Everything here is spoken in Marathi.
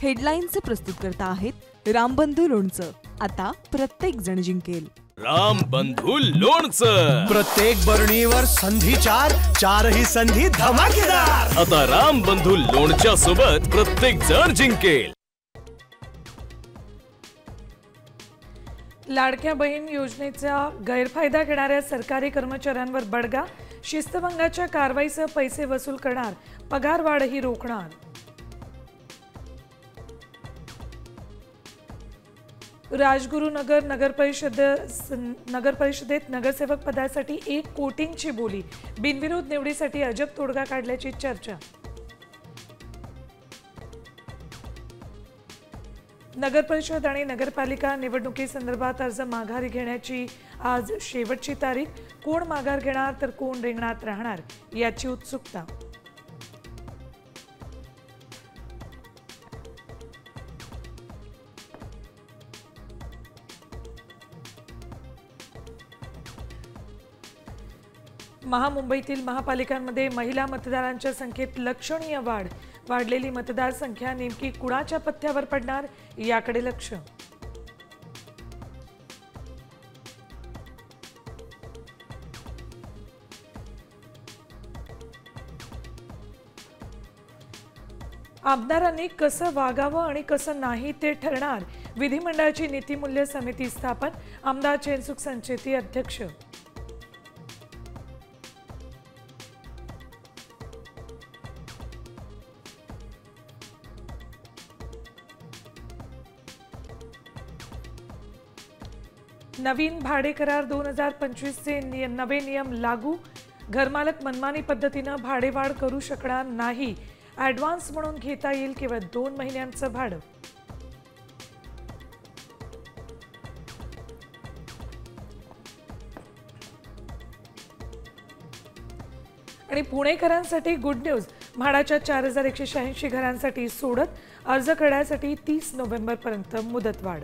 हेडलाईन्सचे प्रस्तुतकर्ता आहेत रामबंधू लोणचं। आता प्रत्येक जण जिंकेल। रामबंधू लोणचं। प्रत्येक बरणीवर संधी चारही संधी धमाकेदार। आता रामबंधू लोणच्या सोबत प्रत्येक जण जिंकेल। लाडक्या बहीण योजनेचा गैरफायदा घेणाऱ्या सरकारी कर्मचाऱ्यांवर बडगा। शिस्तभंगाच्या कारवाईसह पैसे वसूल करणार, पगारवाढही रोखणार। राजगुरुनगर नगरपरिषदेत नगरसेवक पदासाठी 1 कोटींची बोली। बिनविरोध निवडीसाठी अजब तोडगा काढल्याची चर्चा। नगरपरिषद आणि नगरपालिका निवडणुकीसंदर्भात अर्ज माघारी घेण्याची आज शेवटची तारीख। कोण माघार घेणार तर कोण रिंगणात राहणार याची उत्सुकता। महामुंबईतील महापालिकांमध्ये महिला मतदारांच्या संख्येत लक्षणीय वाढ। वाढलेली मतदार संख्या नेमकी कुणाच्या पथ्यावर पडणार याकडे लक्ष। आमदारांनी कसं वागावं आणि कसं नाही ते ठरणार। विधिमंडळाची नीतिमूल्य समिती स्थापन। आमदार चेनसुख संचेती अध्यक्ष। नवीन भाडे करार 2025 चे नवे नियम लागू। घरमालक मनमानी पद्धतीने भाडेवाढ करू शकणार नाही। ॲडव्हान्स म्हणून घेता येईल केवळ 2 महिन्यांचं भाडं। आणि पुणेकरांसाठी गुड न्यूज। म्हाडाच्या 4186 घरांसाठी सोडत। अर्ज करण्यासाठी 30 नोव्हेंबर पर्यंत मुदतवाढ।